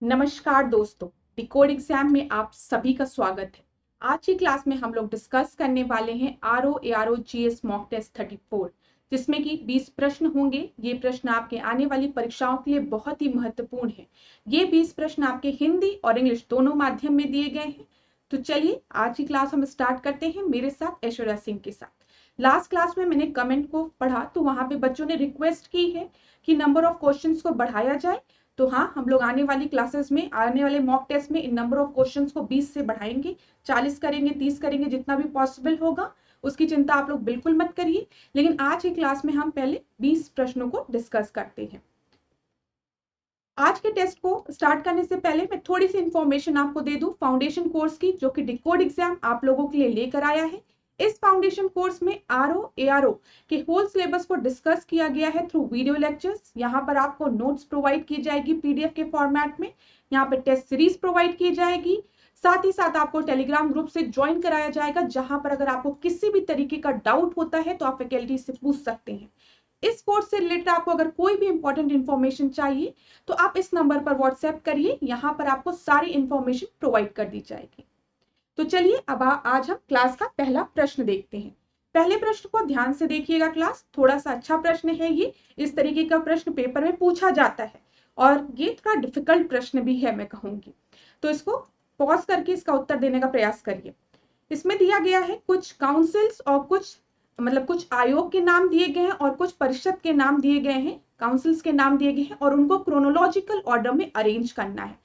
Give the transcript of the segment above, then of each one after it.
नमस्कार दोस्तों, decode exam में आप सभी का स्वागत है। आज की क्लास में हम लोग डिस्कस करने वाले हैं RO ARO GS mock test 34, जिसमें कि 20 प्रश्न होंगे। ये प्रश्न आपके आने वाली परीक्षाओं के लिए बहुत ही महत्वपूर्ण है। ये 20 प्रश्न आपके हिंदी और इंग्लिश दोनों माध्यम में दिए गए हैं। तो चलिए आज की क्लास हम स्टार्ट करते हैं मेरे साथ ऐश्वर्या सिंह के साथ। लास्ट क्लास में मैंने कमेंट को पढ़ा तो वहां पे बच्चों ने रिक्वेस्ट की है कि नंबर ऑफ क्वेश्चंस को बढ़ाया जाए। तो हाँ, हम लोग आने वाली क्लासेस में, आने वाले मॉक टेस्ट में इन नंबर ऑफ क्वेश्चंस को 20 से बढ़ाएंगे, 40 करेंगे, 30 करेंगे, जितना भी पॉसिबल होगा। उसकी चिंता आप लोग बिल्कुल मत करिए। लेकिन आज की क्लास में हम पहले 20 प्रश्नों को डिस्कस करते हैं। आज के टेस्ट को स्टार्ट करने से पहले मैं थोड़ी सी इंफॉर्मेशन आपको दे दूं फाउंडेशन कोर्स की, जो कि डिकोड एग्जाम आप लोगों के लिए लेकर आया है। इस फाउंडेशन कोर्स में आरओ एआरओ के होल सिलेबस को डिस्कस किया गया है थ्रू वीडियो लेक्चर्स। यहाँ पर आपको नोट्स प्रोवाइड की जाएगी पीडीएफ के फॉर्मेट में। यहाँ पर टेस्ट सीरीज प्रोवाइड की जाएगी। साथ ही साथ आपको टेलीग्राम ग्रुप से ज्वाइन कराया जाएगा, जहां पर अगर आपको किसी भी तरीके का डाउट होता है तो आप फैकल्टी से पूछ सकते हैं। इस कोर्स से रिलेटेड आपको अगर कोई भी इंपॉर्टेंट इंफॉर्मेशन चाहिए तो आप इस नंबर पर व्हाट्सएप करिए। यहाँ पर आपको सारी इंफॉर्मेशन प्रोवाइड कर दी जाएगी। तो चलिए अब आज हम क्लास का पहला प्रश्न देखते हैं। पहले प्रश्न को ध्यान से देखिएगा क्लास, थोड़ा सा अच्छा प्रश्न है ये। इस तरीके का प्रश्न पेपर में पूछा जाता है और ये थोड़ा डिफिकल्ट प्रश्न भी है मैं कहूंगी। तो इसको पॉज करके इसका उत्तर देने का प्रयास करिए। इसमें दिया गया है कुछ काउंसिल्स और कुछ आयोग के नाम दिए गए हैं और कुछ परिषद के नाम दिए गए हैं, काउंसिल्स के नाम दिए गए हैं और उनको क्रोनोलॉजिकल ऑर्डर में अरेंज करना है।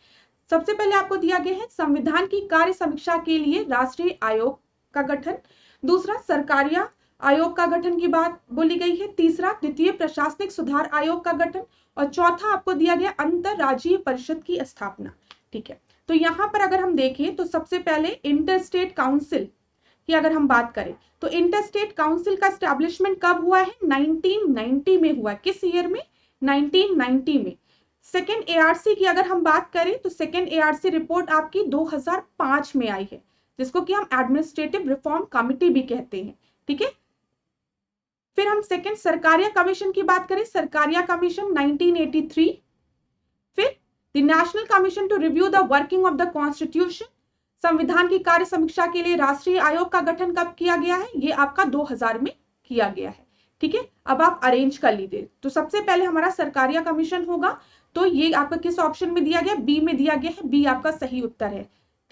सबसे पहले आपको दिया गया है संविधान की कार्य समीक्षा के लिए राष्ट्रीय आयोग का गठन। दूसरा, सरकारिया आयोग का गठन की बात बोली गई है। तीसरा, द्वितीय प्रशासनिक सुधार आयोग का गठन। और चौथा आपको दिया गया अंतरराज्यीय परिषद की स्थापना। ठीक है, तो यहाँ पर अगर हम देखें तो सबसे पहले इंटर स्टेट काउंसिल की अगर हम बात करें तो इंटर स्टेट काउंसिल का स्टैब्लिशमेंट कब हुआ है? 1990 में हुआ है। किस ईयर में? 1990 में। सेकेंड एआरसी की अगर हम बात करें तो सेकेंड एआरसी रिपोर्ट आपकी 2005 में आई है, जिसको कि हम एडमिनिस्ट्रेटिव रिफॉर्म कमिटी भी कहते हैं। ठीक है, फिर हम सेकेंड सरकारिया कमीशन की बात करें, सरकारिया कमीशन 1983। फिर the national commission to review the working of the constitution, संविधान की कार्य समीक्षा के लिए राष्ट्रीय आयोग का गठन कब किया गया है? ये आपका 2000 में किया गया है। ठीक है, अब आप अरेंज कर लीजिए। तो सबसे पहले हमारा सरकारिया कमीशन होगा, तो ये आपका किस ऑप्शन में दिया गया? बी में दिया गया है। बी आपका सही उत्तर है।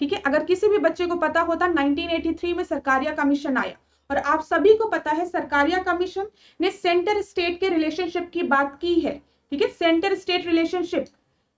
ठीक है, अगर किसी भी बच्चे को पता होता 1983 में सरकारिया कमीशन आया, और आप सभी को पता है सरकारिया कमीशन ने सेंटर स्टेट के रिलेशनशिप की बात की है। ठीक है, सेंटर स्टेट रिलेशनशिप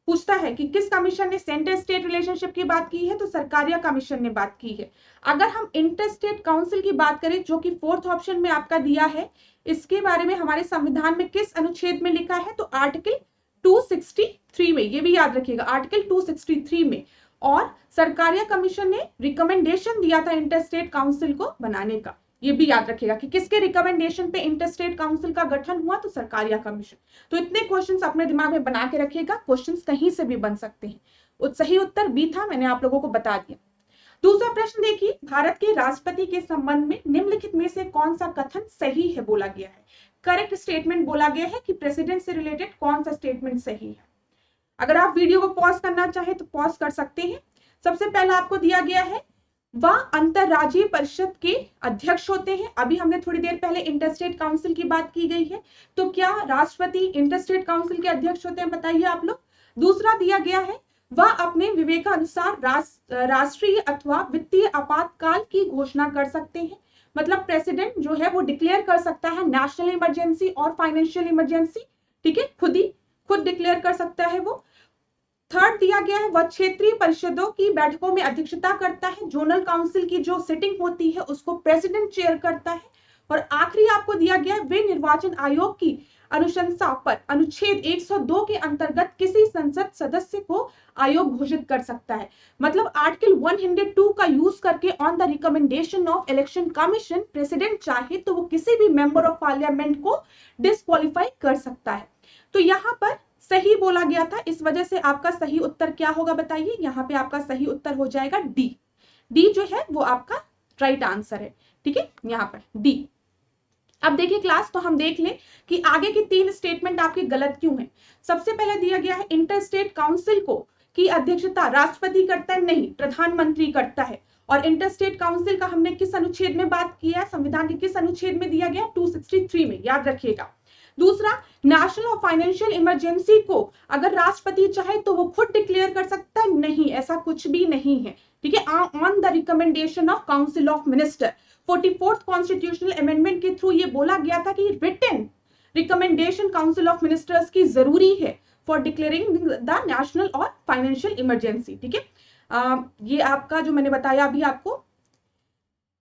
पूछता है कि किस कमीशन ने सेंटर स्टेट रिलेशनशिप की बात की है, तो सरकारिया कमीशन ने बात की है। अगर हम इंटर स्टेट काउंसिल की बात करें, जो कि फोर्थ ऑप्शन में आपका दिया है, इसके बारे में हमारे संविधान में किस अनुच्छेद में लिखा है? तो आर्टिकल 263 में। ये भी याद रखिएगा, आर्टिकल 263 में। और सरकारिया कमीशन ने रिकमेंडेशन दिया था इंटर स्टेट काउंसिल को बनाने का। ये भी याद रखिएगा कि किसके रिकमेंडेशन पे इंटर स्टेट काउंसिल का गठन हुआ? तो सरकारिया कमीशन। तो इतने क्वेश्चंस अपने दिमाग में बना के रखिएगा, क्वेश्चंस कहीं से भी बन सकते हैं। सही उत्तर बी था, मैंने आप लोगों को बता दिया। दूसरा प्रश्न देखिए, भारत के राष्ट्रपति के संबंध में निम्नलिखित में से कौन सा कथन सही है बोला गया है? करेक्ट स्टेटमेंट बोला गया है कि प्रेसिडेंट से रिलेटेड कौन सा स्टेटमेंट सही है? अगर आप वीडियो को पॉज करना चाहे तो पॉज कर सकते हैं। सबसे पहला आपको दिया गया है वह अंतरराज्यीय परिषद के अध्यक्ष होते हैं। अभी हमने थोड़ी देर पहले इंटरस्टेट काउंसिल की बात की गई है, तो क्या राष्ट्रपति इंटरस्टेट काउंसिल के अध्यक्ष होते हैं? बताइए आप लोग। दूसरा दिया गया है वह अपने विवेकानुसार राष्ट्रीय अथवा वित्तीय आपातकाल की घोषणा कर सकते हैं। मतलब प्रेसिडेंट जो है वो डिक्लेयर कर सकता है नेशनल इमरजेंसी और फाइनेंशियल इमरजेंसी। ठीक है, खुद डिक्लेयर कर सकता है वो। थर्ड दिया गया है वह क्षेत्रीय परिषदों की बैठकों में अध्यक्षता करता है। जोनल काउंसिल की जो सिटिंग होती है उसको प्रेसिडेंट चेयर करता है। और आखिरी आपको दिया गया है वे निर्वाचन आयोग की अनुशंसा पर अनुच्छेद 102 के अंतर्गत किसी संसद सदस्य को आयोग घोषित कर सकता है। मतलब आर्टिकल 102 का यूज करके on the recommendation of election commission president चाहे तो वो किसी भी मेंबर ऑफ पार्लियामेंट को डिस्क्वालीफाई कर सकता है। तो यहाँ पर सही बोला गया था, इस वजह से आपका सही उत्तर क्या होगा बताइए? यहाँ पे आपका सही उत्तर हो जाएगा डी। डी जो है वो आपका राइट आंसर है। ठीक है, यहाँ पर डी। अब देखिए क्लास, तो हम देख लें कि आगे की तीन स्टेटमेंट आपके गलत क्यों हैं। सबसे पहले दिया गया है इंटर स्टेट काउंसिल को की अध्यक्षता राष्ट्रपति करता है? नहीं, प्रधानमंत्री करता है। और इंटरस्टेट काउंसिल का हमने किस अनुच्छेद में बात किया है? संविधान के किस अनुच्छेद में दिया गया? 263 में, याद रखिएगा। दूसरा, नेशनल और फाइनेंशियल इमरजेंसी को अगर राष्ट्रपति चाहे तो वो खुद डिक्लेयर कर सकता है? नहीं, ऐसा कुछ भी नहीं है, ठीक है। On the recommendation of council of minister, 44th constitutional amendment के थ्रू ये बोला गया था कि written recommendation council of ministers की जरूरी है फॉर डिक्लेयरिंग द नेशनल और फाइनेंशियल इमरजेंसी, ठीक है। ये आपका जो मैंने बताया अभी आपको,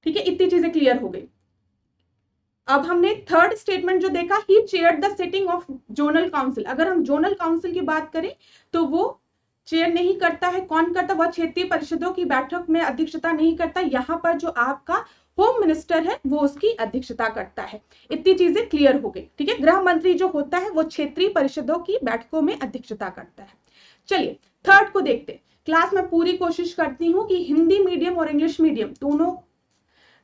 ठीक है, इतनी चीजें क्लियर हो गई। अब हमने थर्ड स्टेटमेंट जो देखा, he chair the sitting of zonal council. अगर हम जोनल काउंसिल की बात करें तो वो चेयर नहीं करता है, कौन करता? वह क्षेत्रीय परिषदों की बैठक में अध्यक्षता नहीं करता। यहाँ पर जो आपका होम मिनिस्टर है वो उसकी अध्यक्षता करता है। इतनी चीजें क्लियर हो गई, ठीक है। गृह मंत्री जो होता है वो क्षेत्रीय परिषदों की बैठकों में अध्यक्षता करता है। चलिए थर्ड को देखते। क्लास में पूरी कोशिश करती हूँ कि हिंदी मीडियम और इंग्लिश मीडियम दोनों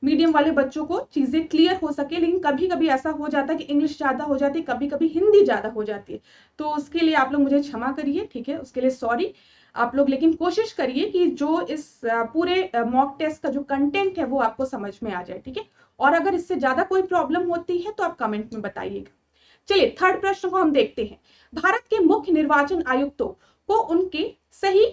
मीडियम वाले बच्चों को चीजें क्लियर हो सके, लेकिन कभी कभी ऐसा हो जाता है कि इंग्लिश ज्यादा हो जाती है, कभी कभी हिंदी ज्यादा हो जाती है, तो उसके लिए आप लोग मुझे क्षमा करिए, ठीक है, उसके लिए सॉरी आप लोग। लेकिन कोशिश करिए कि जो इस पूरे मॉक टेस्ट का जो कंटेंट है वो आपको समझ में आ जाए, ठीक है। और अगर इससे ज्यादा कोई प्रॉब्लम होती है तो आप कमेंट में बताइएगा। चलिए थर्ड प्रश्न को हम देखते हैं। भारत के मुख्य निर्वाचन आयुक्तों को उनके सही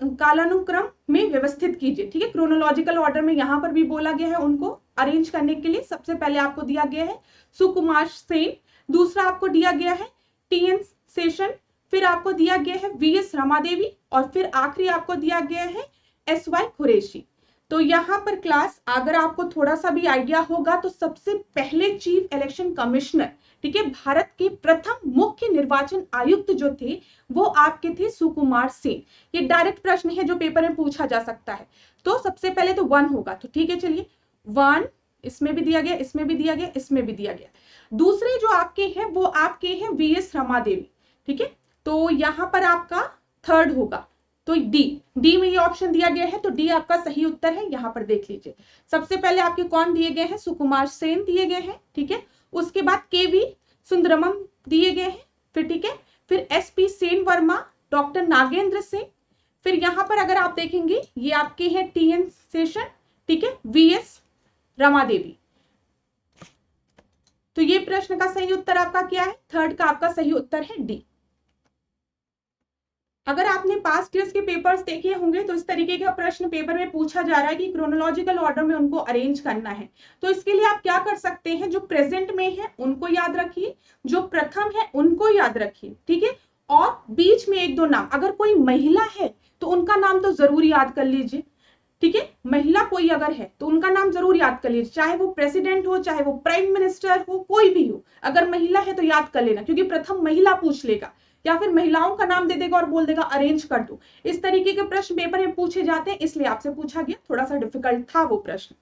कालानुक्रम में व्यवस्थित कीजिए, ठीक है। क्रोनोलॉजिकल ऑर्डर में यहां पर भी बोला गया है उनको अरेंज करने के लिए। सबसे पहले आपको दिया गया है सुकुमार सेन, दूसरा आपको दिया गया है टीएन शेषन, फिर आपको दिया गया है वीएस रमादेवी, और फिर आखिरी आपको दिया गया है एसवाई कुरैशी। तो यहाँ पर क्लास अगर आपको थोड़ा सा भी आइडिया होगा तो सबसे पहले चीफ इलेक्शन कमिश्नर, ठीक है, भारत के प्रथम मुख्य निर्वाचन आयुक्त जो थे वो आपके थे सुकुमार सेन। ये डायरेक्ट प्रश्न है जो पेपर में पूछा जा सकता है। तो सबसे पहले तो 1 होगा, तो ठीक है, चलिए 1 इसमें भी दिया गया, इसमें भी दिया गया, इसमें भी दिया गया। दूसरे जो आपके हैं वो आपके हैं वीएस रमादेवी, ठीक है। तो यहाँ पर आपका थर्ड होगा, तो डी में ये ऑप्शन दिया गया है, तो डी आपका सही उत्तर है। यहाँ पर देख लीजिए, सबसे पहले आपके कौन दिए गए हैं? सुकुमार सेन दिए गए हैं, ठीक है। उसके बाद केवी सुंदरमम दिए गए हैं, फिर ठीक है, फिर एसपी सेन वर्मा, डॉक्टर नागेंद्र सिंह, फिर यहाँ पर अगर आप देखेंगे ये आपके हैं टीएन शेषन, ठीक है, वीएस रमादेवी। तो ये प्रश्न का सही उत्तर आपका क्या है? थर्ड का आपका सही उत्तर है डी। अगर आपने पास्ट ईयर्स के पेपर्स देखे होंगे तो इस तरीके का प्रश्न पेपर में पूछा जा रहा है कि क्रोनोलॉजिकल ऑर्डर में उनको अरेंज करना है। तो इसके लिए आप क्या कर सकते हैं? जो प्रेजेंट में है उनको याद रखिए, जो प्रथम है उनको याद रखिए, ठीक है, और बीच में एक दो नाम, अगर कोई महिला है तो उनका नाम तो जरूर याद कर लीजिए, ठीक है। महिला कोई अगर है तो उनका नाम जरूर याद कर लीजिए, चाहे वो प्रेसिडेंट हो, चाहे वो प्राइम मिनिस्टर हो, कोई भी हो, अगर महिला है तो याद कर लेना, क्योंकि प्रथम महिला पूछ लेगा या फिर महिलाओं का नाम दे देगा और बोल देगा अरेंज कर दो। इस तरीके के प्रश्न पेपर में पूछे जाते हैं, इसलिए आपसे पूछा गया, थोड़ा सा डिफिकल्ट था वो प्रश्न।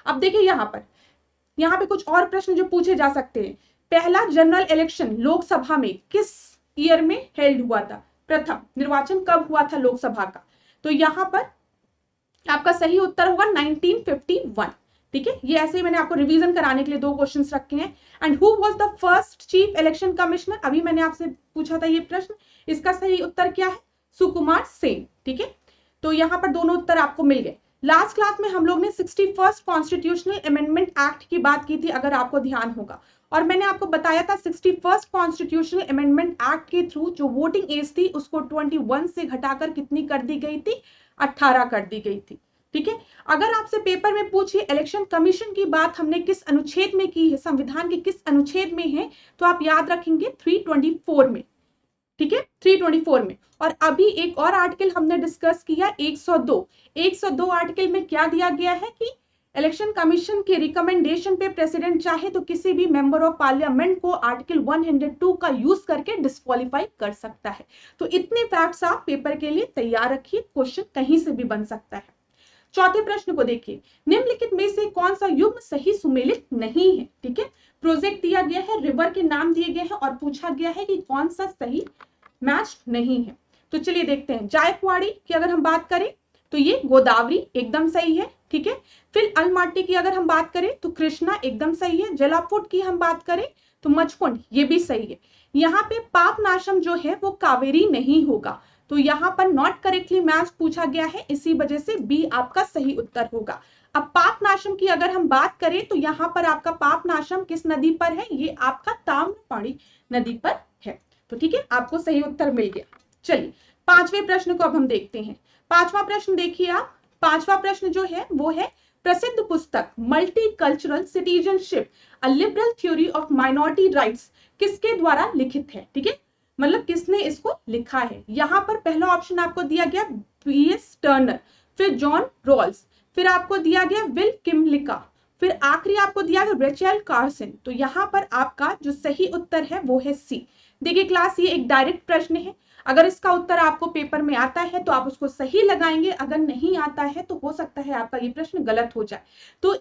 अब देखिए यहाँ पे कुछ और प्रश्न जो पूछे जा सकते हैं। पहला जनरल इलेक्शन लोकसभा में किस ईयर में हेल्ड हुआ था? प्रथम निर्वाचन कब हुआ था लोकसभा का? तो यहाँ पर आपका सही उत्तर होगा 1951, ठीक है। ये ऐसे ही मैंने आपको रिवीजन कराने के लिए 2 क्वेश्चंस रखे हैं। And who was the first chief election commissioner? अभी मैंने आपसे पूछा था ये प्रश्न, इसका सही उत्तर क्या है? सुकुमार सेन, ठीक है। तो यहाँ पर दोनों उत्तर आपको मिल गए। लास्ट क्लास में हम लोग ने 61st कॉन्स्टिट्यूशनल अमेंडमेंट एक्ट की बात की थी, अगर आपको ध्यान होगा, और मैंने आपको बताया था 61st कॉन्स्टिट्यूशनल अमेंडमेंट एक्ट के थ्रू जो वोटिंग एज थी उसको 21 से घटाकर कितनी कर दी गई थी? 18 कर दी गई थी, ठीक है। अगर आपसे पेपर में पूछे इलेक्शन कमीशन की बात हमने किस अनुच्छेद में की है, संविधान के किस अनुच्छेद में है, तो आप याद रखेंगे 324 में, ठीक है, 324 में। और अभी एक और आर्टिकल हमने डिस्कस किया 102 आर्टिकल में क्या दिया गया है कि इलेक्शन कमीशन के रिकमेंडेशन पे प्रेसिडेंट चाहे तो किसी भी मेंबर ऑफ पार्लियामेंट को आर्टिकल 102 का यूज करके डिस्क्वालीफाई कर सकता है। तो इतने फैक्ट्स आप पेपर के लिए तैयार रखिए, क्वेश्चन कहीं से भी बन सकता है। चौथे प्रश्न को देखिए, निम्नलिखित में से कौन सा युग्म सही सुमेलित नहीं है? ठीक है, प्रोजेक्ट दिया गया है, रिवर के नाम दिए गए हैं और पूछा गया है कि कौन सा सही मैच नहीं है। तो चलिए देखते हैं। जायकवाड़ी की अगर हम बात करें तो ये गोदावरी एकदम सही है, ठीक है। फिर अलमाटी की अगर हम बात करें तो कृष्णा एकदम सही है। जलापुट की हम बात करें तो मचकुंड, ये भी सही है। यहाँ पे पापनाशम जो है वो कावेरी नहीं होगा, तो यहाँ पर नॉट करेक्टली मैच पूछा गया है, इसी वजह से बी आपका सही उत्तर होगा। अब पापनाशम की अगर हम बात करें तो यहाँ पर आपका पापनाशम किस नदी पर है, ये आपका ताम्रपाणी नदी पर है। तो ठीक है, आपको सही उत्तर मिल गया। चलिए पांचवें प्रश्न को अब हम देखते हैं। पांचवा प्रश्न देखिए आप, पांचवा प्रश्न जो है वो है प्रसिद्ध पुस्तक multicultural citizenship a liberal theory of minority rights किसके द्वारा लिखित है। ठीक है, मतलब किसने इसको लिखा है। यहाँ पर पहला ऑप्शन आपको दिया गया B.S. टर्नर, फिर जॉन रॉल्स, फिर आपको दिया गया विल किमलिका, फिर आखिरी आपको दिया गया रेचल कार्सन। तो यहाँ पर आपका जो सही उत्तर है वो है सी। देखिए क्लास, ये एक डायरेक्ट प्रश्न है, अगर इसका उत्तर आपको पेपर में आता है तो आप उसको सही लगाएंगे, अगर नहीं आता है तो हो सकता है आपका ये प्रश्न गलत हो जाए। तो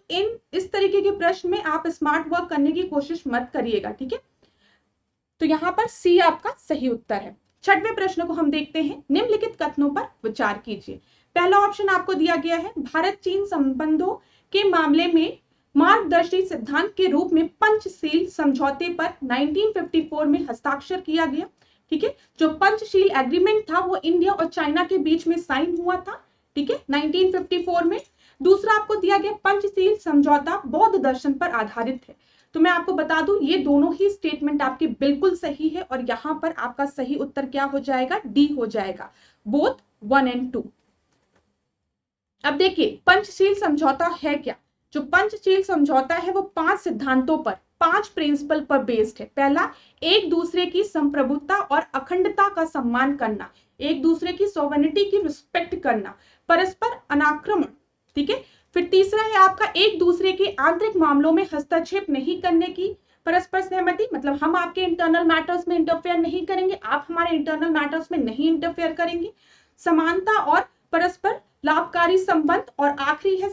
इस तरीके के प्रश्न में आप स्मार्ट वर्क करने की कोशिश मत करिएगा। ठीक है, तो यहाँ पर सी आपका सही उत्तर है। छठवें प्रश्न को हम देखते हैं, निम्नलिखित कथनों पर विचार कीजिए। पहला ऑप्शन आपको दिया गया है भारत चीन संबंधों के मामले में मार्गदर्शी सिद्धांत के रूप में पंचशील समझौते पर 1954 में हस्ताक्षर किया गया। ठीक है, जो पंचशील एग्रीमेंट था वो इंडिया और चाइना के बीच में साइन हुआ था। ठीक है, 1954 में। दूसरा आपको दिया गया पंचशील समझौता बौद्ध दर्शन पर आधारित है। तो मैं आपको बता दूं ये दोनों ही स्टेटमेंट आपकी बिल्कुल सही है और यहाँ पर आपका सही उत्तर क्या हो जाएगा, डी हो जाएगा, बोथ 1 और 2। अब देखिए पंचशील समझौता है क्या। जो पंचशील समझौता है वो 5 सिद्धांतों पर, 5 प्रिंसिपल पर बेस्ड है। पहला, एक दूसरे की संप्रभुता और अखंडता का सम्मान करना, एक दूसरे की सॉवरेनिटी की रिस्पेक्ट करना, परस्पर अनाक्रमण। ठीक है, फिर तीसरा है आपका एक दूसरे के आंतरिक मामलों में हस्तक्षेप नहीं करने की परस्पर सहमति, मतलब हम आपके इंटरनल मैटर्स में इंटरफेयर नहीं करेंगे, आप हमारे इंटरनल मैटर्स में नहीं इंटरफेयर करेंगे। समानता और परस्पर लाभकारी संबंध, और आखिरी है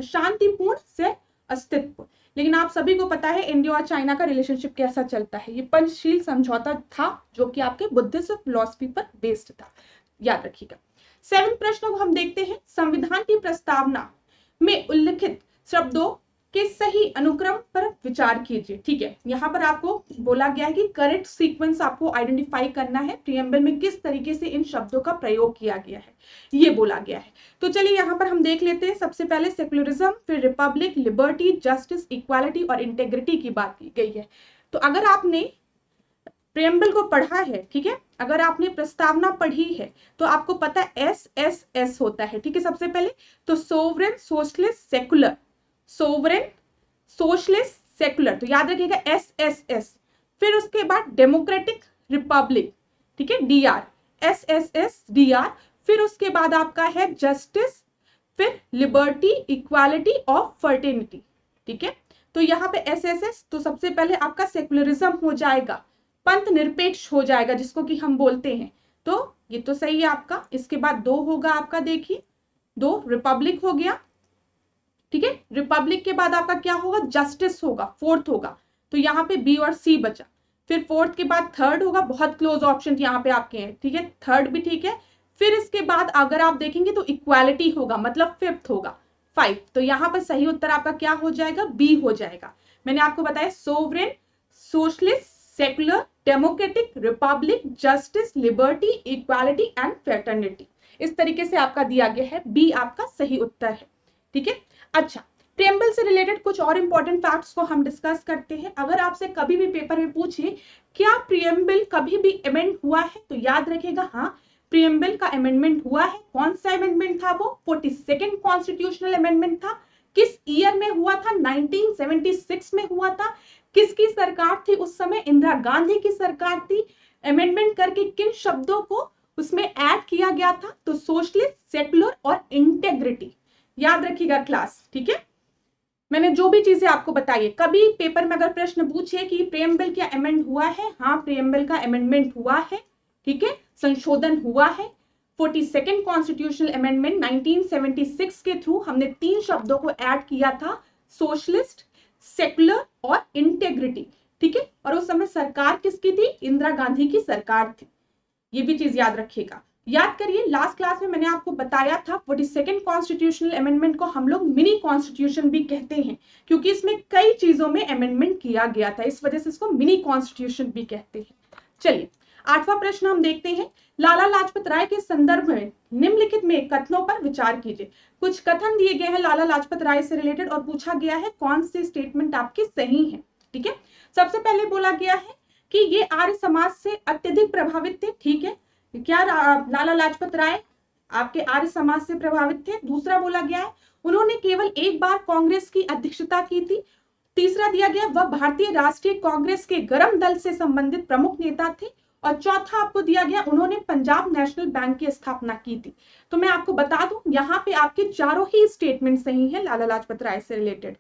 शांतिपूर्ण से अस्तित्व। लेकिन आप सभी को पता है इंडिया और चाइना का रिलेशनशिप कैसा चलता है। ये पंचशील समझौता था जो कि आपके बुद्धिज्म फिलॉसफी पर बेस्ड था, याद रखिएगा। 7वें प्रश्न को हम देखते हैं, संविधान की प्रस्तावना में उल्लिखित शब्दों के सही अनुक्रम पर विचार कीजिए। ठीक है, यहाँ पर आपको बोला गया है कि करेक्ट सीक्वेंस आपको आइडेंटिफाई करना है, प्रीएम्बल में किस तरीके से इन शब्दों का प्रयोग किया गया है ये बोला गया है। तो चलिए यहाँ पर हम देख लेते हैं। सबसे पहले सेक्युलरिज्म, फिर रिपब्लिक, लिबर्टी, जस्टिस, इक्वालिटी और इंटेग्रिटी की बात की गई है। तो अगर आपने प्रीएम्बल को पढ़ा है, ठीक है, अगर आपने प्रस्तावना पढ़ी है तो आपको पता है SSS होता है। ठीक है, सबसे पहले तो sovereign, socialist, secular, sovereign, socialist, secular, तो याद रखिएगा SSS। फिर उसके बाद डेमोक्रेटिक, रिपब्लिक, ठीक है, DR, SSS, DR। फिर उसके बाद आपका है जस्टिस, फिर लिबर्टी, इक्वालिटी और फर्टेनिटी। ठीक है, तो यहाँ पे SSS, तो सबसे पहले आपका सेकुलरिज्म हो जाएगा, पंथ निरपेक्ष हो जाएगा जिसको कि हम बोलते हैं। तो ये तो सही है आपका। इसके बाद 2 होगा आपका, देखिए 2 रिपब्लिक हो गया। ठीक है, रिपब्लिक के बाद आपका क्या होगा, जस्टिस होगा, 4th होगा। तो यहाँ पे B और C बचा। फिर 4th के बाद 3rd होगा, बहुत क्लोज ऑप्शन यहाँ पे आपके हैं। ठीक है, 3rd भी ठीक है। फिर इसके बाद अगर आप देखेंगे तो इक्वालिटी होगा, मतलब 5th होगा, 5। तो यहाँ पर सही उत्तर आपका क्या हो जाएगा, B हो जाएगा। मैंने आपको बताया sovereign, socialist, secular, democratic, Republic, justice, liberty, equality and fraternity. इस तरीके से आपका दिया गया है, B आपका सही उत्तर है। ठीक है, अच्छा, प्रीएम्बल से रिलेटेड कुछ और इंपॉर्टेंट फैक्ट्स को हम डिस्कस करते हैं। अगर आपसे कभी भी पेपर में पूछे क्या प्रीएम्बल कभी भी अमेंड हुआ है, तो याद रखिएगा हाँ, प्रीएम्बल का अमेंडमेंट हुआ है। कौन सा अमेंडमेंट था वो, 42nd कॉन्स्टिट्यूशनल अमेंडमेंट था। किस ईयर में हुआ था, 1976 में हुआ था। किसकी सरकार थी उस समय, इंदिरा गांधी की सरकार थी। अमेंडमेंट करके किन शब्दों को उसमें ऐड किया गया था, तो सोशलिस्ट, सेकुलर और इंटेग्रिटी। याद रखिएगा क्लास, ठीक है। मैंने जो भी चीजें आपको बताई है, कभी पेपर में अगर प्रश्न पूछे कि प्रीएम्बल क्या अमेंड हुआ है, हाँ प्रीएम्बल का अमेंडमेंट हुआ है, ठीक है, संशोधन हुआ है। 42nd कॉन्स्टिट्यूशनल अमेंडमेंट 1976 के थ्रू हमने 3 शब्दों को ऐड किया था, सोशलिस्ट, सेकुलर और इंटेग्रिटी। ठीक है, और उस समय सरकार किसकी थी, इंदिरा गांधी की सरकार थी। ये भी चीज याद रखिएगा। याद करिए लास्ट क्लास में मैंने आपको बताया था 42nd कॉन्स्टिट्यूशनल अमेंडमेंट को हम लोग मिनी कॉन्स्टिट्यूशन भी कहते हैं, क्योंकि इसमें कई चीजों में अमेंडमेंट किया गया था, इस वजह से इसको मिनी कॉन्स्टिट्यूशन भी कहते हैं। चलिए 8वां प्रश्न हम देखते हैं, लाला लाजपत राय के संदर्भ में निम्नलिखित में कथनों पर विचार कीजिए। कुछ कथन दिए गए हैं लाला लाजपत राय से रिलेटेड और पूछा गया है कौन सी स्टेटमेंट आपकी सही है। ठीक है, सबसे पहले बोला गया है कि ये आर्य समाज से अत्यधिक प्रभावित थे। ठीक है, क्या लाला लाजपत राय आपके आर्य समाज से प्रभावित थे। दूसरा बोला गया है उन्होंने केवल एक बार कांग्रेस की अध्यक्षता की थी। तीसरा दिया गया वह भारतीय राष्ट्रीय कांग्रेस के गर्म दल से संबंधित प्रमुख नेता थे। और चौथा आपको दिया गया उन्होंने पंजाब नेशनल बैंक की स्थापना की थी। तो मैं आपको बता दूं यहाँ पे आपके चारों ही स्टेटमेंट सही है लाला लाजपत राय से रिलेटेड।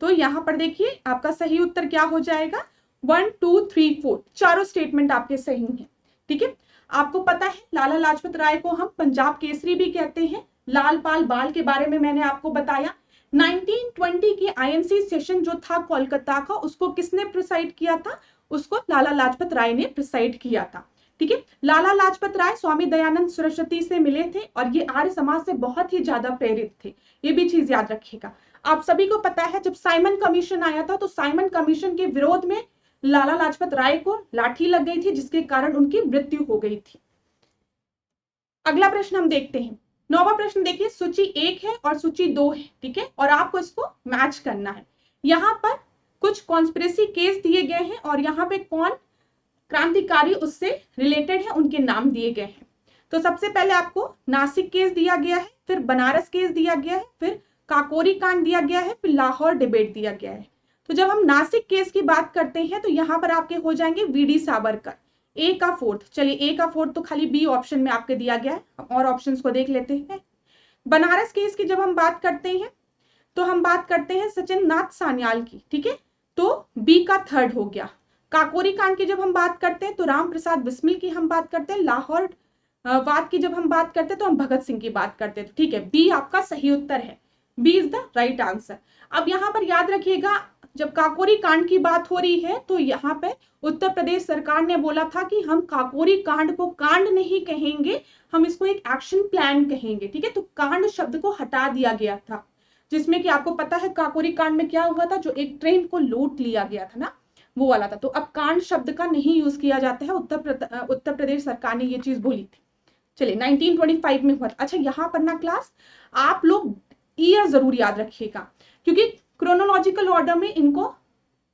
तो यहाँ पर देखिए आपका सही उत्तर क्या हो जाएगा, 1 2 3 4 चारों स्टेटमेंट आपके सही हैं। ठीक है, आपको पता है लाला लाजपत राय को हम पंजाब केसरी भी कहते हैं। लाल पाल बाल के बारे में मैंने आपको बताया। 1920 की आईएनसी सेशन जो था कोलकाता का, उसको किसने प्रिसाइड किया था, उसको लाला लाजपत राय ने प्रिसाइड किया था। ठीक है, लाला लाजपत राय स्वामी दयानंद सरस्वती से मिले थे और ये आर्य समाज से बहुत ही ज्यादा प्रेरित थे, ये भी चीज याद रखिएगा। आप सभी को पता है जब साइमन कमीशन आया था तो साइमन कमीशन के विरोध में लाला लाजपत राय को लाठी लग गई थी जिसके कारण उनकी मृत्यु हो गई थी। अगला प्रश्न हम देखते हैं, 9वां प्रश्न देखिए, सूची 1 है और सूची 2 है। ठीक है, और आपको इसको मैच करना है। यहाँ पर कुछ कॉन्स्पिरेसी केस दिए गए हैं और यहाँ पे कौन क्रांतिकारी उससे रिलेटेड है उनके नाम दिए गए हैं। तो सबसे पहले आपको नासिक केस दिया गया है, फिर बनारस केस दिया गया है, फिर काकोरी कांड दिया गया है, फिर लाहौर डिबेट दिया गया है। तो जब हम नासिक केस की बात करते हैं तो यहाँ पर आपके हो जाएंगे वीडी सावरकर। ए का फोर्थ, चलिए ए का फोर्थ तो खाली बी ऑप्शन में आपके दिया गया है, और ऑप्शंस को देख लेते हैं। बनारस केस की जब हम बात करते हैं तो हम बात करते हैं सचिन नाथ सान्याल की। ठीक है, तो बी का थर्ड हो गया। काकोरी कांड की जब हम बात करते हैं तो राम प्रसाद बिस्मिल की हम बात करते हैं। लाहौर वाद की जब हम बात करते हैं तो हम भगत सिंह की बात करते हैं। ठीक है, बी आपका सही उत्तर है, B is the right answer. अब यहाँ पर याद रखिएगा जब काकोरी कांड की बात हो रही है तो यहाँ पे उत्तर प्रदेश सरकार ने बोला था कि हम काकोरी कांड को कांड नहीं कहेंगे, हम इसको एक एक्शन प्लान कहेंगे। ठीक है, तो कांड शब्द को हटा दिया गया था, जिसमें कि आपको पता है काकोरी कांड में क्या हुआ था, जो एक ट्रेन को लूट लिया गया था ना, वो वाला था। तो अब कांड शब्द का नहीं यूज किया जाता है, उत्तर प्रदेश सरकार ने ये चीज बोली थी। चलिए 1925 में हुआ था। अच्छा, यहाँ पर ना क्लास आप लोग ईयर जरूर याद रखिएगा क्योंकि क्रोनोलॉजिकल ऑर्डर में इनको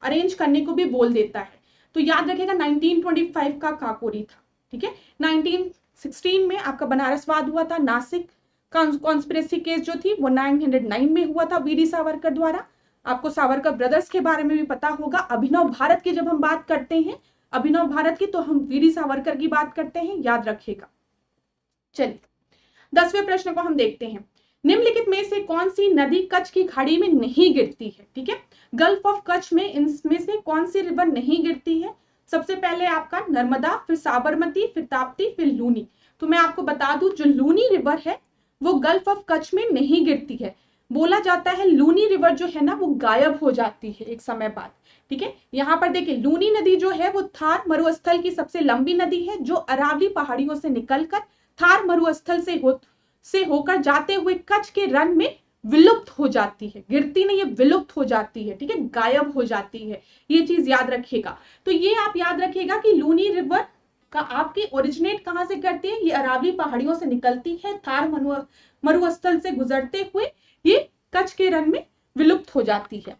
अरेंज करने को भी बोल देता है। तो याद रखिएगा 1925 का काकोरी था। ठीक है, 1916 में आपका बनारसवाद हुआ था। नासिक कॉन्स्पिरेसी केस जो थी वो 909 में हुआ था वीडी सावरकर द्वारा। आपको सावरकर ब्रदर्स के बारे में भी पता होगा। अभिनव भारत की जब हम बात करते हैं, अभिनव भारत की, तो हम वीडी सावरकर की बात करते हैं, याद रखिएगा। चलिए 10वें प्रश्न को हम देखते हैं, निम्नलिखित में से कौन सी नदी कच्छ की खाड़ी में नहीं गिरती है। ठीक है, गल्फ ऑफ कच्छ में इनमें से कौन सी रिवर नहीं गिरती है। सबसे पहले आपका नर्मदा, फिर साबरमती, फिर ताप्ती, फिर लूनी। तो मैं आपको बता दूं जो लूनी रिवर है वो गल्फ ऑफ कच्छ में नहीं गिरती है। बोला जाता है लूनी रिवर जो है ना वो गायब हो जाती है एक समय बाद। ठीक है, यहाँ पर देखिए लूनी नदी जो है वो थार मरुस्थल की सबसे लंबी नदी है जो अरावली पहाड़ियों से निकलकर थार मरुस्थल से होकर जाते हुए कच्छ के रन में विलुप्त हो जाती है। गिरती नहीं, ये विलुप्त हो जाती है। ठीक है, गायब हो जाती है, ये चीज याद रखिएगा। तो ये आप याद रखिएगा कि लूनी रिवर का आपकी ओरिजिनेट कहां से करती है, ये अरावली पहाड़ियों से निकलती है, थार मरुस्थल से गुजरते हुए ये कच्छ के रन में विलुप्त हो जाती है।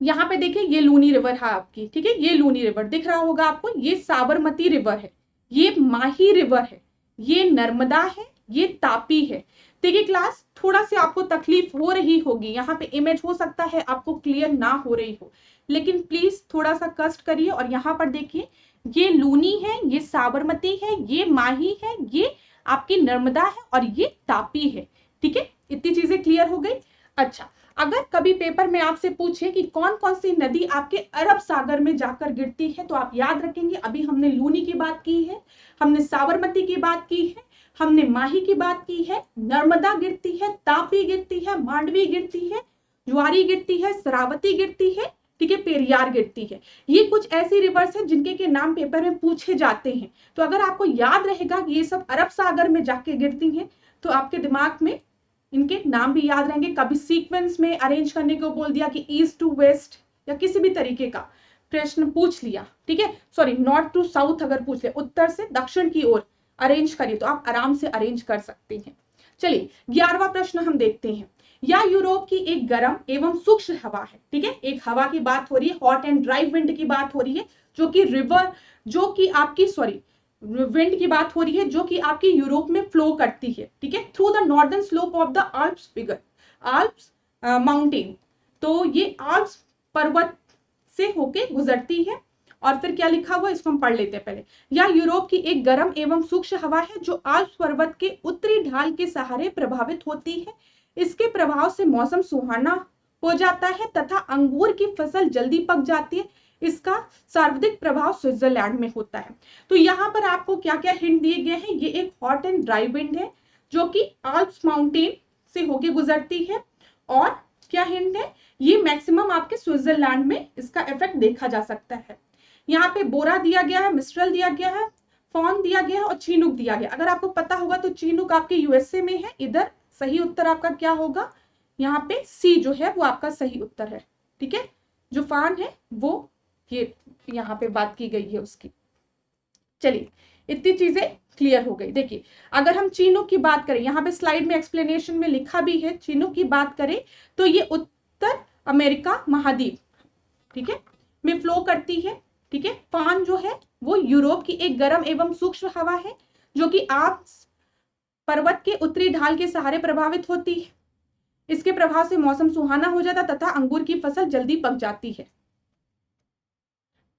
यहाँ पे देखिए ये लूनी रिवर है आपकी। ठीक है, ये लूनी रिवर दिख रहा होगा आपको, ये साबरमती रिवर है, ये माही रिवर है, ये नर्मदा है, ये तापी है। देखिए क्लास थोड़ा सा आपको तकलीफ हो रही होगी, यहाँ पे इमेज हो सकता है आपको क्लियर ना हो रही हो, लेकिन प्लीज थोड़ा सा कष्ट करिए। और यहाँ पर देखिए ये लूनी है, ये साबरमती है, ये माही है, ये आपकी नर्मदा है और ये तापी है। ठीक है, इतनी चीजें क्लियर हो गई। अच्छा, अगर कभी पेपर में आपसे पूछे कि कौन कौन सी नदी आपके अरब सागर में जाकर गिरती है तो आप याद रखेंगे अभी हमने लूनी की बात की है, हमने साबरमती की बात की है, हमने माही की बात की है, नर्मदा गिरती है, तापी गिरती है, मांडवी गिरती है, ज्वारी गिरती है, शरावती गिरती है, ठीक है, पेरियार गिरती है। ये कुछ ऐसी रिवर्स हैं जिनके के नाम पेपर में पूछे जाते हैं। तो अगर आपको याद रहेगा कि ये सब अरब सागर में जाके गिरती हैं तो आपके दिमाग में इनके नाम भी याद रहेंगे। कभी सीक्वेंस में अरेंज करने को बोल दिया कि ईस्ट टू वेस्ट या किसी भी तरीके का, प्रश्न पूछ लिया, ठीक है, सॉरी नॉर्थ टू साउथ अगर पूछ लिया, उत्तर से दक्षिण की ओर अरेंज करिए तो आप आराम से अरेंज कर सकते हैं। चलिए 11वां प्रश्न हम देखते हैं। या यूरोप की एक गर्म एवं सूक्ष्म हवा है, ठीक है, एक हवा की बात हो रही है, हॉट एंड ड्राई विंड की बात हो रही है, जो कि रिवर, जो कि आपकी सॉरी विंड की बात हो रही है, जो कि आपकी यूरोप में फ्लो करती है, ठीक है, through the northern slope of the Alps figure, Alps mountain. तो ये आल्प्स पर्वत से होके गुजरती है। और फिर क्या लिखा हुआ इसको हम पढ़ लेते हैं पहले। या यूरोप की एक गर्म एवं सूक्ष्म हवा है जो आल्प्स पर्वत के उत्तरी ढाल के सहारे प्रभावित होती है। इसके प्रभाव से मौसम सुहाना हो जाता है तथा अंगूर की फसल जल्दी पक जाती है। इसका सर्वाधिक प्रभाव स्विट्जरलैंड में होता है। तो यहाँ पर आपको क्या क्या हिंट दिए गए हैं। ये एक हॉट एंड ड्राई विंड है जो कि आल्प्स माउंटेन से होके गुजरती है। और क्या हिंट है, ये मैक्सिमम आपके स्विट्जरलैंड में इसका इफेक्ट देखा जा सकता है। यहाँ पे बोरा दिया गया है, मिस्ट्रल दिया गया है, फॉन दिया गया है और चीनुक दिया गया। अगर आपको पता होगा तो चीनुक आपके यूएसए में है। इधर सही उत्तर आपका क्या होगा, यहाँ पे सी जो है वो आपका सही उत्तर है, ठीक है। जो फान है वो ये यहाँ पे बात की गई है उसकी। चलिए इतनी चीजें क्लियर हो गई। देखिए अगर हम चीनुक की बात करें, यहाँ पे स्लाइड में एक्सप्लेनेशन में लिखा भी है, चीनुक की बात करें तो ये उत्तर अमेरिका महाद्वीप, ठीक है, में फ्लो करती है, ठीक है। फान जो है वो यूरोप की एक गर्म एवं सूक्ष्म हवा है जो कि आल्प्स पर्वत के उत्तरी ढाल के सहारे प्रभावित होती है। इसके प्रभाव से मौसम सुहाना हो जाता तथा अंगूर की फसल जल्दी पक जाती है।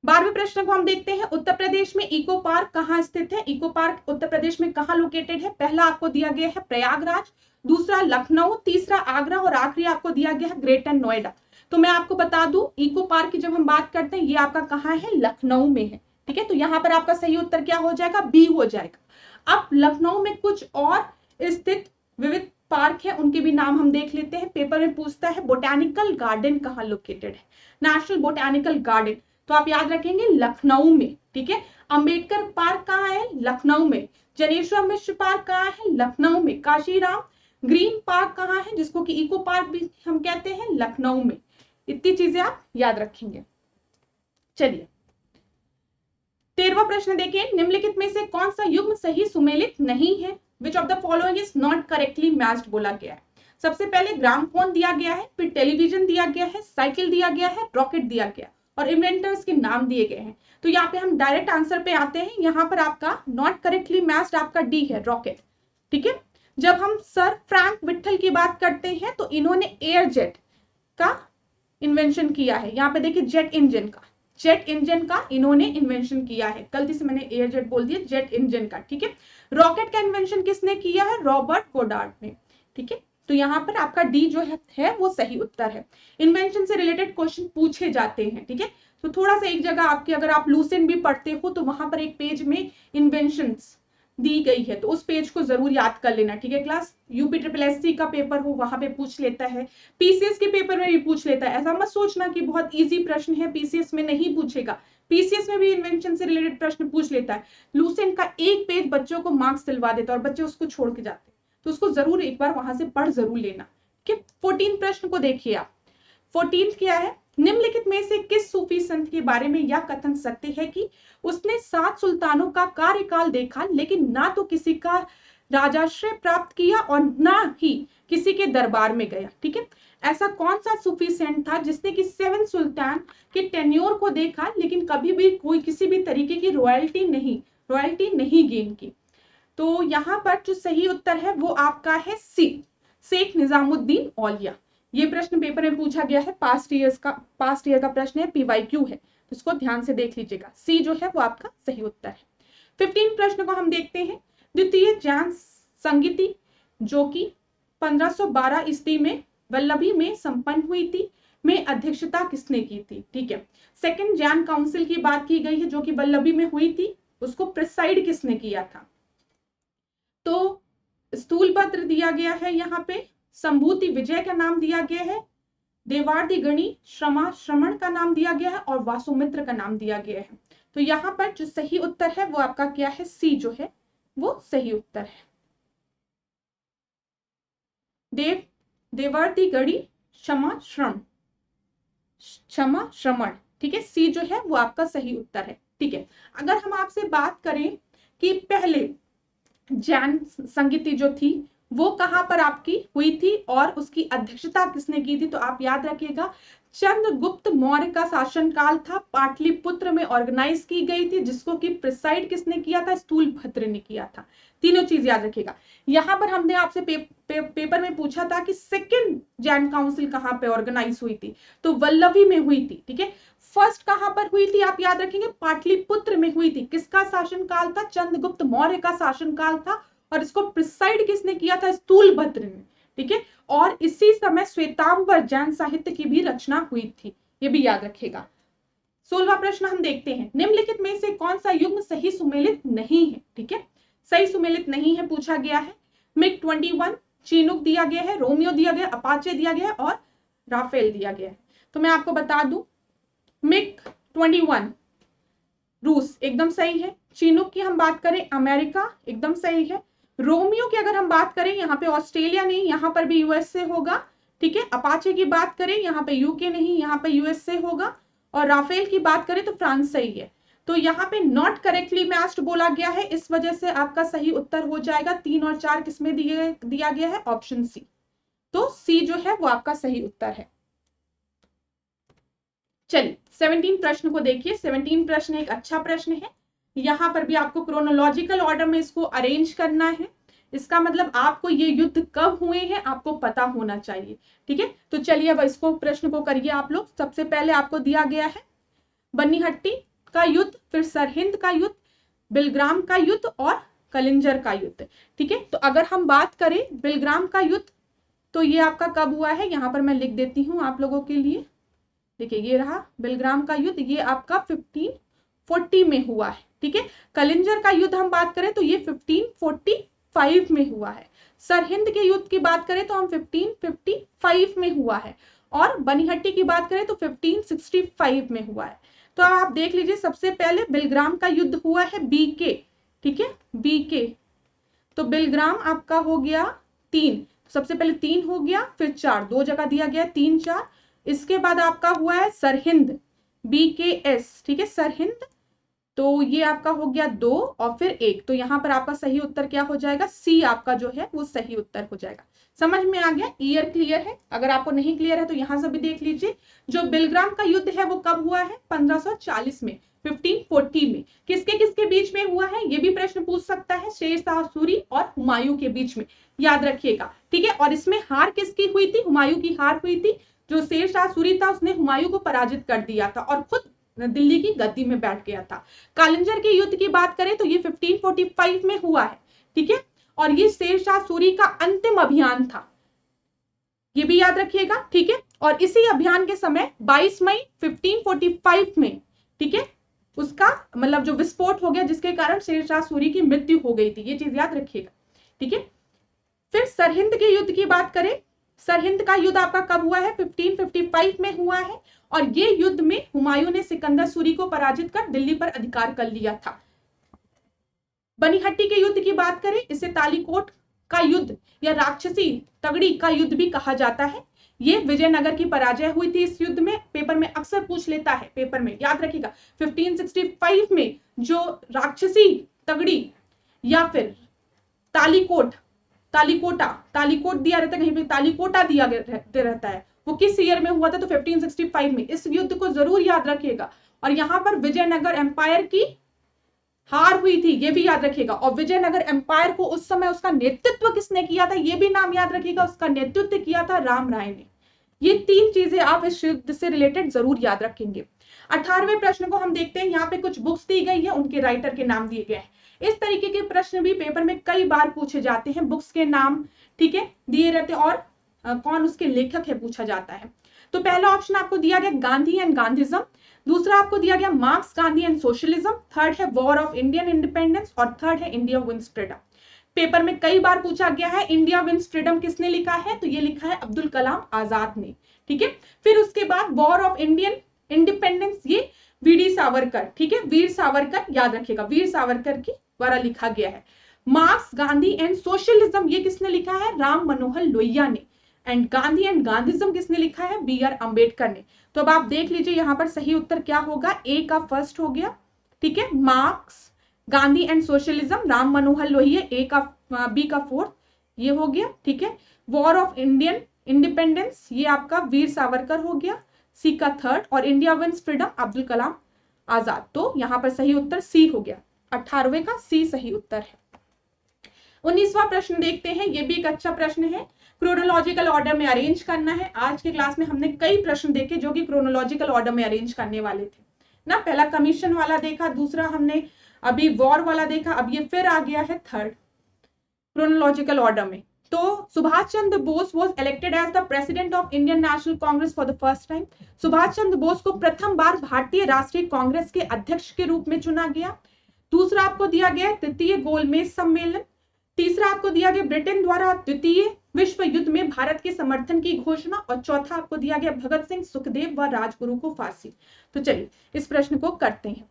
12वें प्रश्न को हम देखते हैं। उत्तर प्रदेश में इको पार्क कहाँ स्थित है। इको पार्क उत्तर प्रदेश में कहाँ लोकेटेड है। पहला आपको दिया गया है प्रयागराज, दूसरा लखनऊ, तीसरा आगरा और आखिरी आपको दिया गया है ग्रेटर नोएडा। तो मैं आपको बता दूं इको पार्क की जब हम बात करते हैं ये आपका कहाँ है, लखनऊ में है, ठीक है। तो यहाँ पर आपका सही उत्तर क्या हो जाएगा, बी हो जाएगा। अब लखनऊ में कुछ और स्थित विविध पार्क है, उनके भी नाम हम देख लेते हैं। पेपर में पूछता है बोटेनिकल गार्डन कहाँ लोकेटेड है, नेशनल बोटेनिकल गार्डन, तो आप याद रखेंगे लखनऊ में, ठीक है। अंबेडकर पार्क कहाँ है, लखनऊ में। जनेश्वर मिश्र पार्क कहाँ है, लखनऊ में। काशीराम ग्रीन पार्क कहाँ है, जिसको कि इको पार्क भी हम कहते हैं, लखनऊ में। इतनी चीजें आप याद रखेंगे। चलिए 13वां प्रश्न देखिए। निम्नलिखित में से कौन सा युग्म सही सुमेलित नहीं है। Which of the following is not correctly matched बोला गया है। सबसे पहले ग्रामफोन दिया गया है, फिर टेलीविजन दिया गया है, साइकिल दिया गया है, रॉकेट दिया गया और इन्वेंटर्स के नाम दिए गए हैं। तो यहाँ पे हम डायरेक्ट आंसर पे आते हैं। यहाँ पर आपका नॉट करेक्टली मैच्ड आपका डी है, रॉकेट, ठीक है। जब हम सर फ्रैंक विट्ठल की बात करते हैं तो इन्होंने एयर जेट का इन्वेंशन किया है। यहाँ पे देखिए जेट इंजन का इन्होंने इन्वेंशन किया है। गलती से मैंने एयर जेट बोल दिया, जेट इंजन का, ठीक है। रॉकेट का इन्वेंशन किसने किया है, रॉबर्ट गोडार्ड ने, ठीक है। तो यहाँ पर आपका डी जो है वो सही उत्तर है। इन्वेंशन से रिलेटेड क्वेश्चन पूछे जाते हैं, ठीक है। तो थोड़ा सा एक जगह आपके, अगर आप लूसेंट भी पढ़ते हो तो वहां पर एक पेज में इन्वेंशंस दी गई है, तो उस पेज को जरूर याद कर लेना, ठीक है। क्लास यूपीएससी का पेपर हो वहां पे पूछ लेता है, पीसीएस के पेपर में भी पूछ लेता है। ऐसा मत सोचना कि बहुत इजी प्रश्न है पीसीएस में नहीं पूछेगा, पीसीएस में भी इन्वेंशन से रिलेटेड प्रश्न पूछ लेता है। लूसेंट का एक पेज बच्चों को मार्क्स दिलवा देता है और बच्चे उसको छोड़ के जाते हैं, तो उसको जरूर एक बार वहां से पढ़ जरूर लेना, ठीक है। 14 प्रश्न को देखिए आप। 14 क्या है, निम्नलिखित में से किस सूफी संत के बारे में यह कथन सत्य है कि उसने 7 सुल्तानों का कार्यकाल देखा लेकिन ना तो किसी का राजाश्रय प्राप्त किया और ना ही किसी के दरबार में गया, ठीक है। ऐसा कौन सा सूफी सेंट था जिसने कि 7 सुल्तान के टेन्योर को देखा लेकिन कभी भी कोई किसी भी तरीके की रॉयल्टी नहीं गेन की। तो यहाँ पर जो सही उत्तर है वो आपका है सी, शेख निजामुद्दीन औलिया। ये प्रश्न पेपर में पूछा गया है, पास्ट ईयर का प्रश्न है, पीवाईक्यू है, तो इसको ध्यान से देख लीजिएगा। सी जो है वो आपका सही उत्तर है। 15 प्रश्न को हम देखते हैं। द्वितीय जैन संगीति जो कि 1512 ईस्वी में वल्लभी में संपन्न हुई थी, में अध्यक्षता किसने की थी, ठीक है। सेकंड जैन काउंसिल की बात की गई है जो कि वल्लभी में हुई थी, उसको प्रिसाइड किसने किया था। तो स्थूल पत्र दिया गया है, यहाँ पे संभूति विजय का नाम दिया गया है, देवार्दी गणी श्रमण का नाम दिया गया है और वासुमित्र का नाम दिया गया है। तो यहाँ पर जो सही उत्तर है वो आपका क्या है, सी जो है वो सही उत्तर है। देवार्दी गणी क्षमा श्रमण, ठीक है, सी जो है वो आपका सही उत्तर है। ठीक है, अगर हम आपसे बात करें कि पहले जैन संगीति जो थी वो कहां पर आपकी हुई थी और उसकी अध्यक्षता किसने की थी, तो आप याद रखिएगा चंद्रगुप्त मौर्य का शासनकाल था, पाटलिपुत्र में ऑर्गेनाइज की गई थी, जिसको कि प्रिसाइड किसने किया था, स्थूलभद्र ने किया था। तीनों चीज याद रखिएगा। यहां पर हमने आपसे पेपर में पूछा था कि सेकेंड जैन काउंसिल कहां पे ऑर्गेनाइज हुई थी, तो वल्लभी में हुई थी। ठीक है, फर्स्ट कहां पर हुई थी आप याद रखेंगे, पाटलिपुत्र में हुई थी। किसका शासनकाल था, चंद्रगुप्त मौर्य का शासनकाल था, और इसको प्रिसाइड किसने किया था, स्थूलभद्र ने। ठीक है, और इसी समय श्वेतांबर जैन साहित्य की भी रचना हुई थी, ये भी याद रखेगा। 16वां प्रश्न हम देखते हैं, निम्नलिखित में से कौन सा युग्म सही सुमेलित नहीं है। ठीक है, सही सुमेलित नहीं है पूछा गया है। मिग 21, चीनुक दिया गया है, रोमियो दिया गया, अपाचे दिया गया है और राफेल दिया गया है। तो मैं आपको बता दूं, मिग 21 रूस एकदम सही है, चीनुक की हम बात करें अमेरिका एकदम सही है, रोमियो की अगर हम बात करें यहाँ पे ऑस्ट्रेलिया नहीं, यहाँ पर भी यूएसए होगा। ठीक है, अपाचे की बात करें यहाँ पे यूके नहीं, यहाँ पे यूएसए होगा, और राफेल की बात करें तो फ्रांस सही है। तो यहाँ पे नॉट करेक्टली मैच्ड बोला गया है, इस वजह से आपका सही उत्तर हो जाएगा 3 और 4 किसमें दिया गया है, ऑप्शन सी। तो सी जो है वो आपका सही उत्तर है। चलिए 17 प्रश्न को देखिए। 17 प्रश्न एक अच्छा प्रश्न है, यहां पर भी आपको क्रोनोलॉजिकल ऑर्डर में इसको अरेंज करना है। इसका मतलब आपको ये युद्ध कब हुए हैं आपको पता होना चाहिए। ठीक है, तो चलिए अब इसको प्रश्न को करिए आप लोग। सबसे पहले आपको दिया गया है बनीहट्टी का युद्ध, फिर सरहिंद का युद्ध, बिलग्राम का युद्ध और कलिंजर का युद्ध। ठीक है, तो अगर हम बात करें बिलग्राम का युद्ध, तो ये आपका कब हुआ है, यहां पर मैं लिख देती हूं आप लोगों के लिए। देखिए ये रहा बिलग्राम का युद्ध, ये आपका 1540 में हुआ है। ठीक है, कलिंजर का युद्ध हम बात करें तो ये 1545 में हुआ है। सरहिंद के युद्ध की बात करें तो हम 1555 में हुआ है, और बनीहट्टी की बात करें तो 1565 में हुआ है। तो आप देख लीजिए, सबसे पहले बिलग्राम का युद्ध हुआ है बीके। ठीक है, बीके, तो बिलग्राम आपका हो गया 3, सबसे पहले 3 हो गया, फिर 4, 2 जगह दिया गया 3 4। इसके बाद आपका हुआ है सरहिंद, BKS। ठीक है, सरहिंद, तो ये आपका हो गया 2 और फिर 1, तो यहाँ पर आपका सही उत्तर क्या हो जाएगा, सी आपका जो है वो सही उत्तर हो जाएगा। समझ में आ गया, ईयर क्लियर है। अगर आपको नहीं क्लियर है तो यहां से भी देख लीजिए, जो बिलग्राम का युद्ध है वो कब हुआ है, 1540 में, 1540 में। किसके किसके बीच में हुआ है, ये भी प्रश्न पूछ सकता है, शेरशाह सूरी और हुमायूं के बीच में, याद रखिएगा। ठीक है, और इसमें हार किसकी हुई थी, हुमायूं की हार हुई थी। जो शेरशाह सूरी था उसने हुमायूं को पराजित कर दिया था और खुद दिल्ली की गद्दी में बैठ गया था। कालिंजर के युद्ध की बात करें तो ये 1545 में हुआ है। ठीक है, और ये शेरशाह सूरी का अंतिम अभियान था, ये भी याद रखिएगा। ठीक है, और इसी अभियान के समय 22 मई 1545 में, ठीक है, उसका मतलब जो विस्फोट हो गया, जिसके कारण शेरशाह सूरी की मृत्यु हो गई थी, ये चीज याद रखिएगा। ठीक है, फिर सरहिंद के युद्ध की बात करें, सरहिंद का युद्ध आपका कब हुआ है, 1555 में हुआ है, और ये युद्ध में हुमायूं ने सिकंदर सूरी को पराजित कर दिल्ली पर अधिकार कर लिया था। बनीहट्टी के युद्ध की बात करें, इसे तालीकोट का युद्ध या राक्षसी तगड़ी का युद्ध भी कहा जाता है। ये विजयनगर की पराजय हुई थी इस युद्ध में, पेपर में अक्सर पूछ लेता है, पेपर में याद रखिएगा। 1565 में जो राक्षसी तगड़ी या फिर तालीकोट, तालीकोट दिया रहता है, कहीं पे तालीकोटा दिया रहता है, वो किस ईयर में हुआ था, तो 1565 में। इस युद्ध को जरूर याद रखिएगा। और यहाँ पर विजयनगर एम्पायर की हार हुई थी, ये भी याद रखिएगा। और विजयनगर एम्पायर को उस समय उसका नेतृत्व किसने किया था, ये भी नाम याद रखिएगा, उसका नेतृत्व किया था राम राय ने। ये 3 चीजें आप इस युद्ध से रिलेटेड जरूर याद रखेंगे। 18वें प्रश्न को हम देखते हैं, यहाँ पे कुछ बुक्स दी गई है, उनके राइटर के नाम दिए गए हैं। इस तरीके के प्रश्न भी पेपर में कई बार पूछे जाते हैं, बुक्स के नाम, ठीक है, दिए रहते हैं और कौन उसके लेखक है पूछा जाता है। तो पहला ऑप्शन आपको दिया गया गांधी एंड गांधीज्म, दूसरा आपको दिया गया marks, Gandhi and socialism, third है वॉर ऑफ इंडियन इंडिपेंडेंस और थर्ड है इंडिया विंस फ्रीडम। पेपर में कई बार पूछा गया है इंडिया विंस फ्रीडम किसने लिखा है, तो ये लिखा है अब्दुल कलाम आजाद ने। ठीक है, फिर उसके बाद वॉर ऑफ इंडियन इंडिपेंडेंस, ये वीडी सावरकर, ठीक है, वीर सावरकर, याद रखिएगा, वीर सावरकर की द्वारा लिखा गया है। मार्क्स, गांधी एंड सोशलिज्म, ये किसने लिखा है, राम मनोहर लोहिया ने। एंड गांधीज्म किसने लिखा है? बी.आर. अम्बेडकर ने। तो अब आप देख लीजिए यहाँ पर सही उत्तर क्या होगा, ए का फर्स्ट हो गया, ठीक है। Marx, Gandhi and socialism, Ram Manohar Lohia, A का, बी का फोर्थ, ये हो गया, ठीक है। वॉर ऑफ इंडियन इंडिपेंडेंस, ये आपका वीर सावरकर हो गया, सी का थर्ड। और India wins freedom, Abdul Kalam Azad. तो यहाँ पर सही उत्तर सी हो गया, 18वें का सी सही उत्तर है। 19वां प्रश्न देखते हैं, ये भी एक अच्छा प्रश्न है। क्रोनोलॉजिकल ऑर्डर में अरेंज करना है। आज के क्लास में हमने कई प्रश्न देखे जो कि क्रोनोलॉजिकल ऑर्डर में अरेंज करने वाले थे ना। पहला कमीशन वाला देखा, दूसरा हमने अभी वॉर वाला देखा, अब ये फिर आ गया है थर्ड क्रोनोलॉजिकल ऑर्डर में। तो Subhash Chandra Bose was elected as the president of Indian National Congress for the first time. Subhash Chandra Bose को प्रथम बार भारतीय राष्ट्रीय कांग्रेस के अध्यक्ष के रूप में चुना गया। दूसरा आपको दिया गया तृतीय गोलमेज सम्मेलन। तीसरा आपको दिया गया ब्रिटेन द्वारा द्वितीय विश्व युद्ध में भारत के समर्थन की घोषणा। और चौथा आपको दिया गया भगत सिंह, सुखदेव व राजगुरु को फांसी। तो चलिए इस प्रश्न को करते हैं।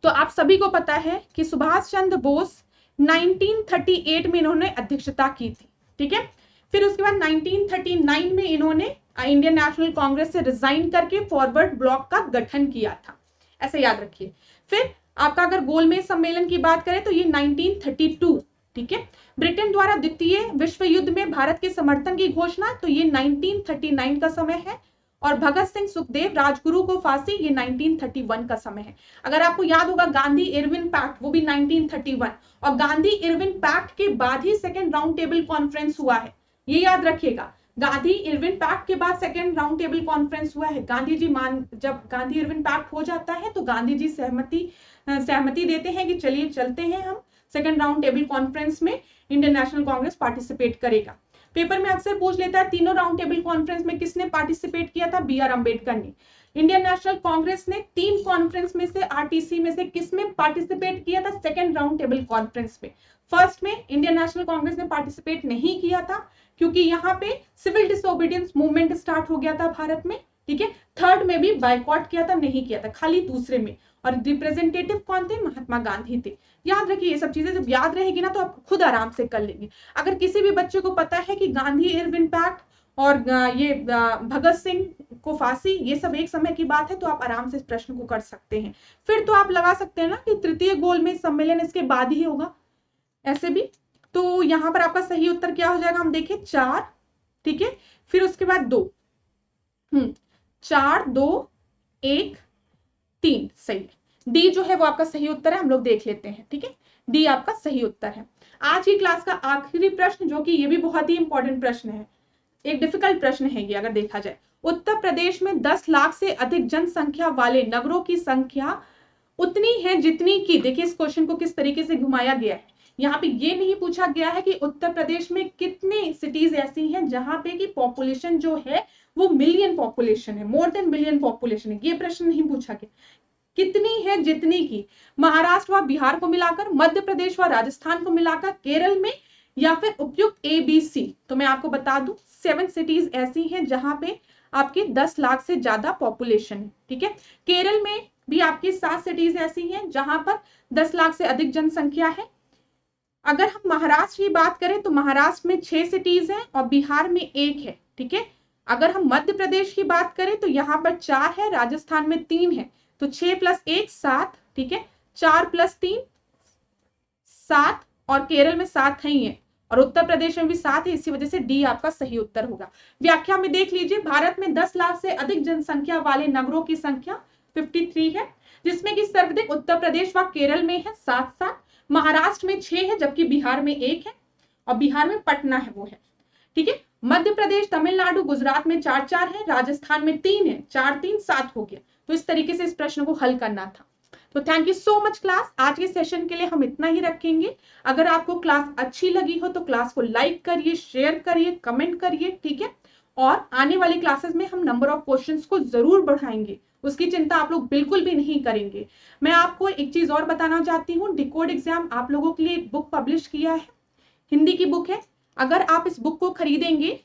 तो आप सभी को पता है कि सुभाष चंद्र बोस 1938 में इन्होंने अध्यक्षता की थी, ठीक है। फिर उसके बाद 1939 में इन्होंने इंडियन नेशनल कांग्रेस से रिजाइन करके फॉरवर्ड ब्लॉक का गठन किया था, ऐसे याद रखिए। फिर आपका अगर गोलमेज सम्मेलन की बात करें तो ये 1932, ठीक है। ब्रिटेन द्वारा द्वितीय विश्व युद्ध में भारत के समर्थन की घोषणा, तो ये 1939 का समय है। और भगत सिंह, सुखदेव, राजगुरु को फांसी, ये 1931 का समय है। अगर आपको याद होगा गांधी इरविन पैक्ट, वो भी 1931। और गांधी इरविन पैक्ट के बाद ही सेकेंड राउंड टेबल कॉन्फ्रेंस हुआ है, ये याद रखिएगा। गांधी इरविन पैक्ट के बाद सेकेंड राउंड टेबल कॉन्फ्रेंस हुआ है। गांधी जी जब गांधी इरविन पैक्ट हो जाता है तो गांधी जी सहमति देते हैं कि चलिए चलते हैं हम सेकेंड राउंड टेबल कॉन्फ्रेंस में, इंडियन नेशनल कांग्रेस पार्टिसिपेट करेगा। पेपर में अक्सर पूछ लेता है तीनों राउंड टेबल कॉन्फ्रेंस में किसने पार्टिसिपेट किया था? बी.आर. अम्बेडकर ने। इंडियन नेशनल कांग्रेस ने 3 कॉन्फ्रेंस में से, आरटीसी में से किसमें पार्टिसिपेट किया था? सेकेंड राउंड टेबल कॉन्फ्रेंस में। फर्स्ट में इंडियन नेशनल कांग्रेस ने पार्टिसिपेट नहीं किया था क्योंकि यहाँ पे सिविल डिसोबीडियंस मूवमेंट स्टार्ट हो गया था भारत में, ठीक है। थर्ड में भी बाइकॉट किया था, नहीं किया था, खाली दूसरे में। और रिप्रेजेंटेटिव कौन थे? महात्मा गांधी थे। याद रखिए, ये सब चीजें जब याद रहेगी ना तो आप खुद आराम से कर लेंगे। अगर किसी भी बच्चे को पता है कि गांधी इरविन पैक्ट और ये भगत सिंह को फांसी, ये सब एक समय की बात है, तो आप आराम से इस प्रश्न को कर सकते हैं। फिर तो आप लगा सकते हैं ना कि तृतीय गोलमेज सम्मेलन इसके बाद ही होगा, ऐसे भी। तो यहाँ पर आपका सही उत्तर क्या हो जाएगा? हम देखें 4, ठीक है। फिर उसके बाद 2, 4, 2, 1, 3 सही है। डी जो है वो आपका सही उत्तर है, हम लोग देख लेते हैं, ठीक है। डी आपका सही उत्तर है। आज की क्लास का आखिरी प्रश्न, जो कि ये भी बहुत ही इंपॉर्टेंट प्रश्न है, एक डिफिकल्ट प्रश्न है ये अगर देखा जाए। उत्तर प्रदेश में 10 लाख से अधिक जनसंख्या वाले नगरों की संख्या उतनी है जितनी की, देखिए इस क्वेश्चन को किस तरीके से घुमाया गया है। यहाँ पे ये नहीं पूछा गया है कि उत्तर प्रदेश में कितनी सिटीज ऐसी हैं जहां पे की पॉपुलेशन जो है वो मिलियन पॉपुलेशन है, मोर देन मिलियन पॉपुलेशन है, ये प्रश्न नहीं पूछा गया। कितनी है जितनी की, महाराष्ट्र व बिहार को मिलाकर, मध्य प्रदेश व राजस्थान को मिलाकर, केरल में, या फिर उपयुक्त ABC। तो मैं आपको बता दूं 7 सिटीज ऐसी हैं जहां पे आपके 10 लाख से ज्यादा पॉपुलेशन है, ठीक है। केरल में भी आपकी 7 सिटीज ऐसी हैं जहां पर 10 लाख से अधिक जनसंख्या है। अगर हम महाराष्ट्र की बात करें तो महाराष्ट्र में 6 सिटीज हैं और बिहार में 1 है, ठीक है। अगर हम मध्य प्रदेश की बात करें तो यहाँ पर 4 है, राजस्थान में 3 है, तो 6 + 1 7, ठीक है। 4 + 3 7, और केरल में 7 ही है, और उत्तर प्रदेश में भी 7 है, इसी वजह से डी आपका सही उत्तर होगा। व्याख्या में देख लीजिए, भारत में 10 लाख से अधिक जनसंख्या वाले नगरों की संख्या 53 है, जिसमें कि सर्वाधिक उत्तर प्रदेश व केरल में है 7, महाराष्ट्र में 6 है, जबकि बिहार में 1 है, और बिहार में पटना है वो है, ठीक है। मध्य प्रदेश, तमिलनाडु, गुजरात में 4 है, राजस्थान में 3 है, 4 3 7 हो गया। तो इस तरीके से इस प्रश्न को हल करना था। तो thank you so much class. आज के सेशन के लिए हम इतना ही रखेंगे। अगर आपको क्लास अच्छी लगी हो तो क्लास को लाइक करिए, शेयर करिए, कमेंट करिए, ठीक है। और आने वाली क्लासेस में हम नंबर ऑफ क्वेश्चंस को जरूर बढ़ाएंगे, उसकी चिंता आप लोग बिल्कुल भी नहीं करेंगे। मैं आपको एक चीज और बताना चाहती हूँ, डिकोड एग्जाम आप लोगों के लिए एक बुक पब्लिश किया है, हिंदी की बुक है। अगर आप इस बुक को खरीदेंगे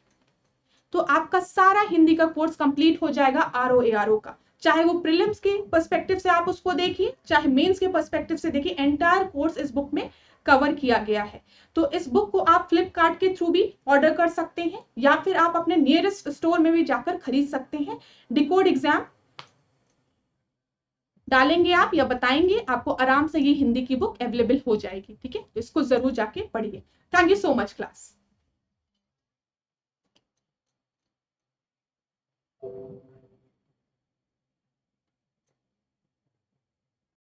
तो आपका सारा हिंदी का कोर्स कंप्लीट हो जाएगा RO ARO का। चाहे वो प्रीलिम्स के पर्सपेक्टिव से आप उसको देखिए, चाहे मेंस के पर्सपेक्टिव से देखिए, एंटायर कोर्स इस बुक में कवर किया गया है। तो इस बुक को आप फ्लिपकार्ट के थ्रू भी ऑर्डर कर सकते हैं या फिर आप अपने नियरेस्ट स्टोर में भी जाकर खरीद सकते हैं। डिकोड एग्जाम डालेंगे आप या बताएंगे, आपको आराम से ये हिंदी की बुक अवेलेबल हो जाएगी। ठीक है, इसको जरूर जाके पढ़िए। Thank you so much class.